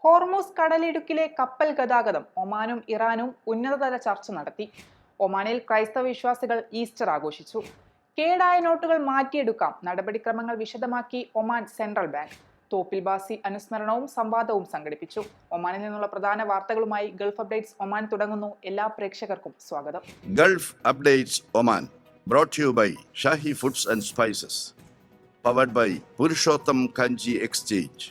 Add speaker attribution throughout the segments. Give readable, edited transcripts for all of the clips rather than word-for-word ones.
Speaker 1: Hormuz കടലിടുക്കിലെ കപ്പൽ ഗതാഗതം ഒമാനും ഇറാനും ഉന്നതതല ചർച്ച നടത്തി. ഒമാനിൽ ക്രൈസ്തവ വിശ്വാസികൾ ഈസ്റ്റർ ആഘോഷിച്ചു. കേടായ നോട്ടുകൾ മാറ്റിയെടുക്കാം, നടപടിക്രമങ്ങൾ വിശദമാക്കി ഒമാൻ സെൻട്രൽ ബാങ്ക്. തോപ്പിൽ ബാസി അനുസ്മരണവും സംവാദവും സംഘടിപ്പിച്ചു. ഒമാനിൽ നിന്നുള്ള പ്രധാന വാർത്തകളുമായി ഗൾഫ് അപ്ഡേറ്റ്സ് ഒമാൻ തുടങ്ങുന്നു. എല്ലാ പ്രേക്ഷകർക്കും സ്വാഗതം.
Speaker 2: Gulf updates Oman brought to you by Shahi foods and spices, powered by Purushottam Kanji exchange.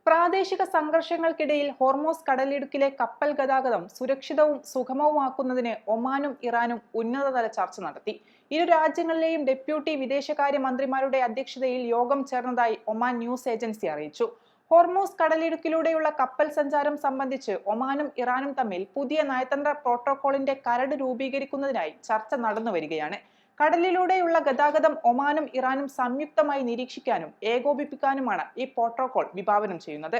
Speaker 1: പ്രാദേശിക സംഘർഷങ്ങൾക്കിടയിൽ ഹോർമൂസ് കടലിടുക്കിലെ കപ്പൽ ഗതാഗതം സുരക്ഷിതവും സുഗമവുമാക്കുന്നതിന് ഒമാനും ഇറാനും ഉന്നതതല ചർച്ച നടത്തി. ഇരു രാജ്യങ്ങളിലെയും ഡെപ്യൂട്ടി വിദേശകാര്യ മന്ത്രിമാരുടെ അധ്യക്ഷതയിൽ യോഗം ചേർന്നതായി ഒമാൻ ന്യൂസ് ഏജൻസി അറിയിച്ചു. ഹോർമൂസ് കടലിടുക്കിലൂടെയുള്ള കപ്പൽ സഞ്ചാരം സംബന്ധിച്ച് ഒമാനും ഇറാനും തമ്മിൽ പുതിയ നയതന്ത്ര പ്രോട്ടോകോളിന്റെ കരട് രൂപീകരിക്കുന്നതിനായി ചർച്ച നടന്നുവരികയാണ്. കടലിലൂടെയുള്ള ഗതാഗതം ഒമാനും ഇറാനും സംയുക്തമായി നിരീക്ഷിക്കാനും ഏകോപിപ്പിക്കാനുമാണ് ഈ പ്രോട്ടോകോൾ വിഭാവനം ചെയ്യുന്നത്.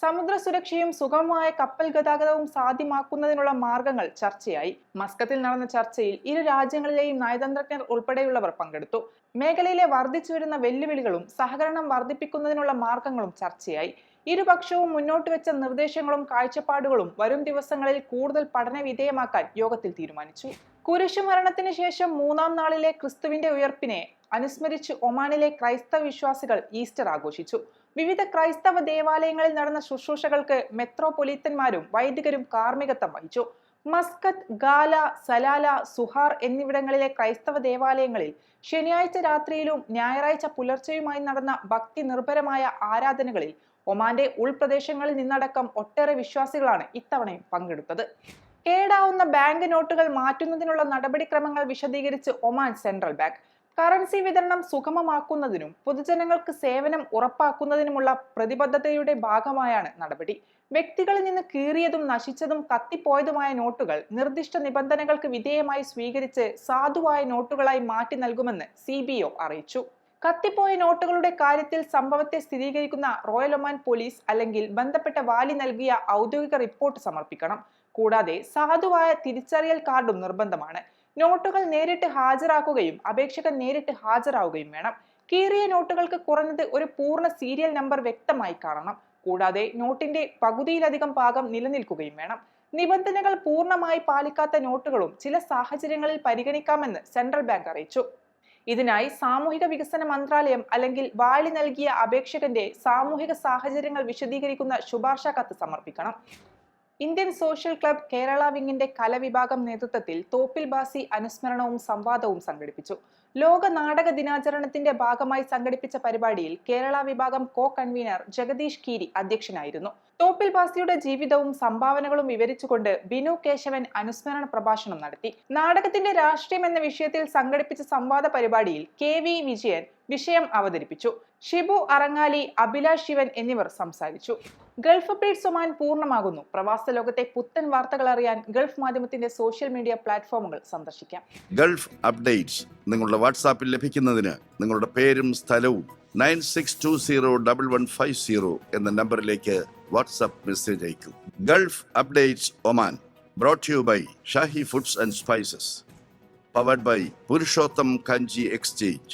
Speaker 1: സമുദ്ര സുരക്ഷയും സുഗമമായ കപ്പൽ ഗതാഗതവും സാധ്യമാക്കുന്നതിനുള്ള മാർഗങ്ങൾ ചർച്ചയായി. മസ്കത്തിൽ നടന്ന ചർച്ചയിൽ ഇരു രാജ്യങ്ങളിലെയും നയതന്ത്രജ്ഞർ ഉൾപ്പെടെയുള്ളവർ പങ്കെടുത്തു. മേഖലയിലെ വർദ്ധിച്ചുവരുന്ന വെല്ലുവിളികളും സഹകരണം വർദ്ധിപ്പിക്കുന്നതിനുള്ള മാർഗങ്ങളും ചർച്ചയായി. ഇരുപക്ഷവും മുന്നോട്ട് വെച്ച നിർദ്ദേശങ്ങളും കാഴ്ചപ്പാടുകളും വരും ദിവസങ്ങളിൽ കൂടുതൽ പഠന വിധേയമാക്കാൻ യോഗത്തിൽ തീരുമാനിച്ചു. കുരിശുമരണത്തിന് ശേഷം മൂന്നാം നാളിലെ ക്രിസ്തുവിന്റെ ഉയർപ്പിനെ അനുസ്മരിച്ച് ഒമാനിലെ ക്രൈസ്തവ വിശ്വാസികൾ ഈസ്റ്റർ ആഘോഷിച്ചു. വിവിധ ക്രൈസ്തവ ദേവാലയങ്ങളിൽ നടന്ന ശുശ്രൂഷകൾക്ക് മെത്രോപൊലീത്തന്മാരും വൈദികരും കാർമ്മികത്വം വഹിച്ചു. മസ്കത്ത്, ഗാല, സലാല, സുഹാർ എന്നിവിടങ്ങളിലെ ക്രൈസ്തവ ദേവാലയങ്ങളിൽ ശനിയാഴ്ച രാത്രിയിലും ഞായറാഴ്ച പുലർച്ചെയുമായി നടന്ന ഭക്തി നിർഭരമായ ആരാധനകളിൽ ഒമാന്റെ ഉൾപ്രദേശങ്ങളിൽ നിന്നടക്കം ഒട്ടേറെ വിശ്വാസികളാണ് ഇത്തവണയും പങ്കെടുത്തത്. കേടാവുന്ന ബാങ്ക് നോട്ടുകൾ മാറ്റുന്നതിനുള്ള നടപടിക്രമങ്ങൾ വിശദീകരിച്ച് ഒമാൻ സെൻട്രൽ ബാങ്ക്. കറൻസി വിതരണം സുഗമമാക്കുന്നതിനും പൊതുജനങ്ങൾക്ക് സേവനം ഉറപ്പാക്കുന്നതിനുമുള്ള പ്രതിബദ്ധതയുടെ ഭാഗമായാണ് നടപടി. വ്യക്തികളിൽ നിന്ന് കീറിയതും നശിച്ചതും കത്തിപ്പോയതുമായ നോട്ടുകൾ നിർദ്ദിഷ്ട നിബന്ധനകൾക്ക് വിധേയമായി സ്വീകരിച്ച് സാധുവായ നോട്ടുകളായി മാറ്റി നൽകുമെന്ന് CBO അറിയിച്ചു. കത്തിപ്പോയ നോട്ടുകളുടെ കാര്യത്തിൽ സംഭവത്തെ സ്ഥിരീകരിക്കുന്ന റോയൽ ഒമാൻ പോലീസ് അല്ലെങ്കിൽ ബന്ധപ്പെട്ട വാലി നൽകിയ ഔദ്യോഗിക റിപ്പോർട്ട് സമർപ്പിക്കണം. കൂടാതെ സാധുവായ തിരിച്ചറിയൽ കാർഡും നിർബന്ധമാണ്. നോട്ടുകൾ നേരിട്ട് ഹാജരാക്കുകയും അപേക്ഷകൻ നേരിട്ട് ഹാജരാവുകയും വേണം. കീറിയ നോട്ടുകൾക്ക് കുറഞ്ഞത് ഒരു പൂർണ്ണ സീരിയൽ നമ്പർ വ്യക്തമായി കാണണം. കൂടാതെ നോട്ടിന്റെ പകുതിയിലധികം ഭാഗം നിലനിൽക്കുകയും വേണം. നിബന്ധനകൾ പൂർണ്ണമായി പാലിക്കാത്ത നോട്ടുകളും ചില സാഹചര്യങ്ങളിൽ പരിഗണിക്കാമെന്ന് സെൻട്രൽ ബാങ്ക് അറിയിച്ചു. ഇതിനായി സാമൂഹിക വികസന മന്ത്രാലയം അല്ലെങ്കിൽ വാലി നൽകിയ അപേക്ഷകന്റെ സാമൂഹിക സാഹചര്യങ്ങൾ വിശദീകരിക്കുന്ന ശുപാർശ കത്ത് സമർപ്പിക്കണം. ഇന്ത്യൻ സോഷ്യൽ ക്ലബ് കേരള വിങ്ങിന്റെ കലവിഭാഗം നേതൃത്വത്തിൽ തോപ്പിൽ ബാസി അനുസ്മരണവും സംവാദവും സംഘടിപ്പിച്ചു. ലോക നാടക ദിനാചരണത്തിന്റെ ഭാഗമായി സംഘടിപ്പിച്ച പരിപാടിയിൽ കേരള വിഭാഗം കൺവീനർ ജഗദീഷ് കീരി അധ്യക്ഷനായിരുന്നു. തോപ്പിൽ ബാസിയുടെ ജീവിതവും സംഭാവനകളും വിവരിച്ചുകൊണ്ട് ബിനു കേശവൻ അനുസ്മരണ പ്രഭാഷണം നടത്തി. നാടകത്തിന്റെ രാഷ്ട്രീയം എന്ന വിഷയത്തിൽ സംഘടിപ്പിച്ച സംവാദ പരിപാടിയിൽ KV വിജയൻ വിഷയം അവതരിപ്പിച്ചു. ഷിബു അറങ്ങാലി, അഭിലാഷ് ശിവൻ എന്നിവർ സംസാരിച്ചു. ഗൾഫ് അപ്ഡേറ്റ്സ് ഒമാൻ പൂർണ്ണമാകുന്നു. പ്രവാസ ലോകത്തെ പുത്തൻ വാർത്തകൾ അറിയാൻ ഗൾഫ് മാധ്യമത്തിന്റെ സോഷ്യൽ മീഡിയ പ്ലാറ്റ്ഫോമുകൾ സന്ദർശിക്കാം.
Speaker 2: ഗൾഫ് അപ്ഡേറ്റ്സ് നിങ്ങളുടെ വാട്സാപ്പിൽ ലഭിക്കുന്നതിന് നിങ്ങളുടെ പേരും സ്ഥലവും 96201150 എന്ന നമ്പറിലേക്ക് വാട്സാപ്പ് മെസ്സേജ് അയക്കൂ. Gulf updates Oman brought to you by Shahi foods and spices, powered by Purushottam Kanji exchange.